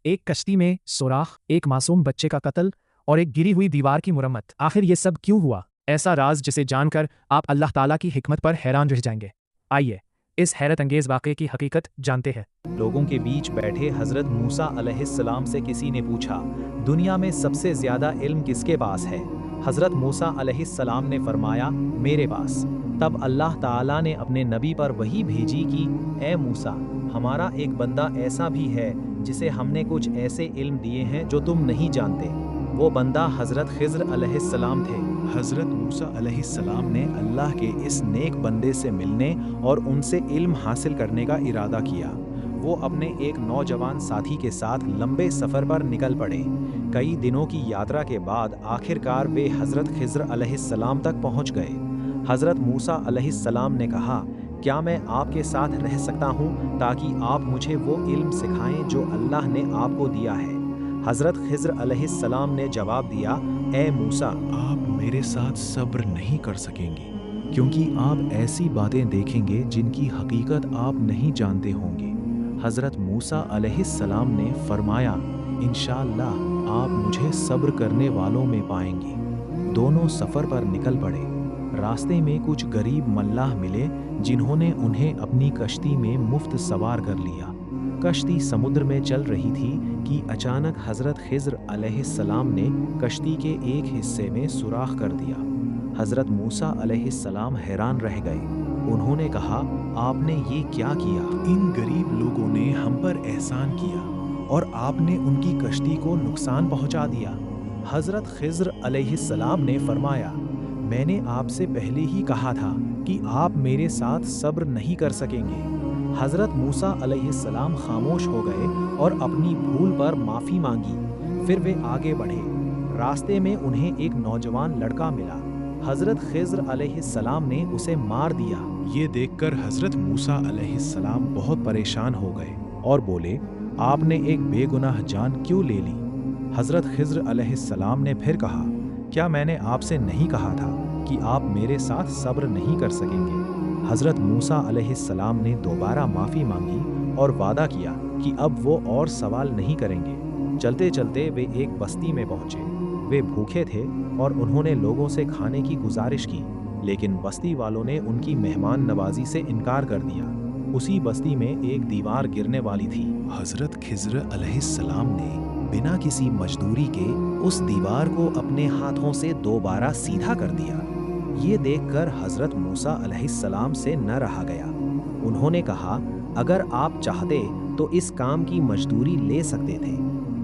एक कश्ती में सुराख, एक मासूम बच्चे का कत्ल और एक गिरी हुई दीवार की मुरम्मत। आखिर ये सब क्यों हुआ? ऐसा राज जिसे जानकर आप अल्लाह ताला की हिकमत पर हैरान रह जाएंगे। आइए इस हैरत अंगेज वाक़े की हकीकत जानते हैं। लोगों के बीच बैठे हजरत मूसा अलैहिस्सलाम से किसी ने पूछा, दुनिया में सबसे ज्यादा इल्म किसके पास है? हजरत मूसा अलैहिस्सलाम ने फरमाया, मेरे पास। तब अल्लाह ताला ने अपने नबी पर वही भेजी कि ए मूसा, हमारा एक बंदा ऐसा भी है जिसे हमने कुछ ऐसे इल्म दिए हैं जो तुम नहीं जानते। वो बंदा हजरत खिज्र अलैहिस्सलाम थे। हजरत मूसा अलैहिस्सलाम ने अल्लाह के इस नेक बंदे से मिलने और उनसे इल्म हासिल करने का इरादा किया। वो अपने एक नौजवान साथी के साथ लंबे सफ़र पर निकल पड़े। कई दिनों की यात्रा के बाद आखिरकार वे हज़रत खिज़्र अलैहिस्सलाम तक पहुंच गए। हज़रत मूसा अलैहिस्सलाम ने कहा, क्या मैं आपके साथ रह सकता हूँ ताकि आप मुझे वो इल्म सिखाएं जो अल्लाह ने आपको दिया है? हज़रत खिज़्र अलैहिस्सलाम ने जवाब दिया, ए मूसा, आप मेरे साथ सब्र नहीं कर सकेंगे, क्योंकि आप ऐसी बातें देखेंगे जिनकी हकीकत आप नहीं जानते होंगे। हज़रत मूसा अलैहिस्सलाम ने फरमाया, इंशाअल्लाह आप मुझे सब्र करने वालों में पाएंगे। दोनों सफ़र पर निकल पड़े। रास्ते में कुछ गरीब मल्लाह मिले जिन्होंने उन्हें अपनी कश्ती में मुफ्त सवार कर लिया। कश्ती समुद्र में चल रही थी कि अचानक हज़रत खिज़्र अलैहिस्सलाम ने कश्ती के एक हिस्से में सुराख कर दिया। हज़रत मूसा अलैहिस्सलाम हैरान रह गए। उन्होंने कहा, आपने ये क्या किया? इन गरीब लोगों ने हम पर एहसान किया और आपने उनकी कश्ती को नुकसान पहुंचा दिया। हज़रत खिज़्र अलैहिस्सलाम ने फरमाया, मैंने आपसे पहले ही कहा था कि आप मेरे साथ सब्र नहीं कर सकेंगे। हज़रत मूसा अलैहिस्सलाम खामोश हो गए और अपनी भूल पर माफ़ी मांगी। फिर वे आगे बढ़े। रास्ते में उन्हें एक नौजवान लड़का मिला। हज़रत खिज़्र अलैहिस्सलाम ने उसे मार दिया। ये देखकर हज़रत मूसा अलैहिस्सलाम बहुत परेशान हो गए और बोले, आपने एक बेगुनाह जान क्यों ले ली? हज़रत खिज़्र अलैहिस्सलाम ने फिर कहा, क्या मैंने आपसे नहीं कहा था कि आप मेरे साथ सब्र नहीं कर सकेंगे? हज़रत मूसा अलैहिस्सलाम ने दोबारा माफ़ी मांगी और वादा किया कि अब वो और सवाल नहीं करेंगे। चलते चलते वे एक बस्ती में पहुँचे। वे भूखे थे और उन्होंने लोगों से खाने की गुजारिश की, लेकिन बस्ती वालों ने उनकी मेहमान नवाजी से इनकार कर दिया। उसी बस्ती में एक दीवार गिरने वाली थी। हज़रत खिज़्र अलैहिस्सलाम ने बिना किसी मजदूरी के उस दीवार को अपने हाथों से दोबारा सीधा कर दिया। ये देखकर हज़रत मूसा अलैहिस्सलाम से न रहा गया। उन्होंने कहा, अगर आप चाहते तो इस काम की मजदूरी ले सकते थे।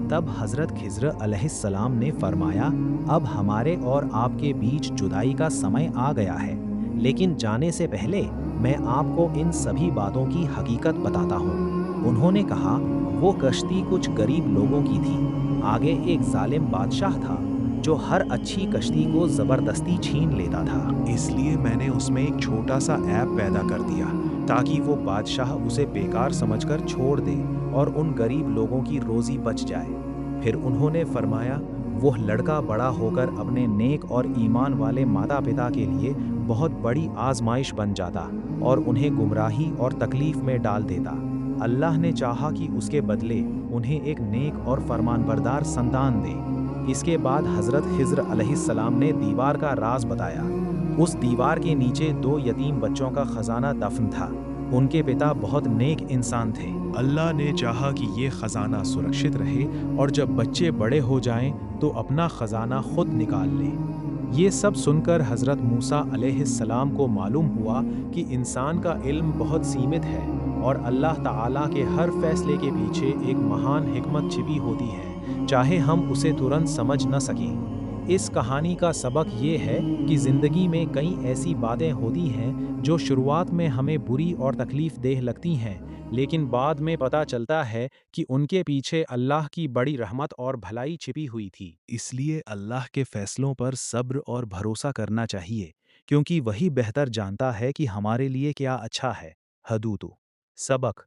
तब हज़रत खिज़्र अलैहिस्सलाम ने फरमाया, अब हमारे और आपके बीच जुदाई का समय आ गया है, लेकिन जाने से पहले मैं आपको इन सभी बातों की हकीकत बताता हूँ। उन्होंने कहा, वो कश्ती कुछ गरीब लोगों की थी। आगे एक जालिम बादशाह था जो हर अच्छी कश्ती को ज़बरदस्ती छीन लेता था। इसलिए मैंने उसमें एक छोटा सा ऐप पैदा कर दिया ताकि वो बादशाह उसे बेकार समझकर छोड़ दे और उन गरीब लोगों की रोज़ी बच जाए। फिर उन्होंने फरमाया, वो लड़का बड़ा होकर अपने नेक और ईमान वाले माता पिता के लिए बहुत बड़ी आजमाइश बन जाता और उन्हें गुमराही और तकलीफ में डाल देता। अल्लाह ने चाहा कि उसके बदले उन्हें एक नेक और फरमानबरदार संतान दे। इसके बाद हज़रत खिज़्र अलैहिस्सलाम ने दीवार का राज बताया। उस दीवार के नीचे दो यतीम बच्चों का खजाना दफन था। उनके पिता बहुत नेक इंसान थे। अल्लाह ने चाहा कि ये खजाना सुरक्षित रहे और जब बच्चे बड़े हो जाएं तो अपना खजाना खुद निकाल लें। ये सब सुनकर हज़रत मूसा अलैहिस्सलाम को मालूम हुआ कि इंसान का इल्म बहुत सीमित है और अल्लाह ताला के हर फैसले के पीछे एक महान हिकमत छिपी होती है, चाहे हम उसे तुरंत समझ न सकें। इस कहानी का सबक ये है कि ज़िंदगी में कई ऐसी बातें होती हैं जो शुरुआत में हमें बुरी और तकलीफ़ देह लगती हैं, लेकिन बाद में पता चलता है कि उनके पीछे अल्लाह की बड़ी रहमत और भलाई छिपी हुई थी। इसलिए अल्लाह के फ़ैसलों पर सब्र और भरोसा करना चाहिए, क्योंकि वही बेहतर जानता है कि हमारे लिए क्या अच्छा है। हदूतू सबक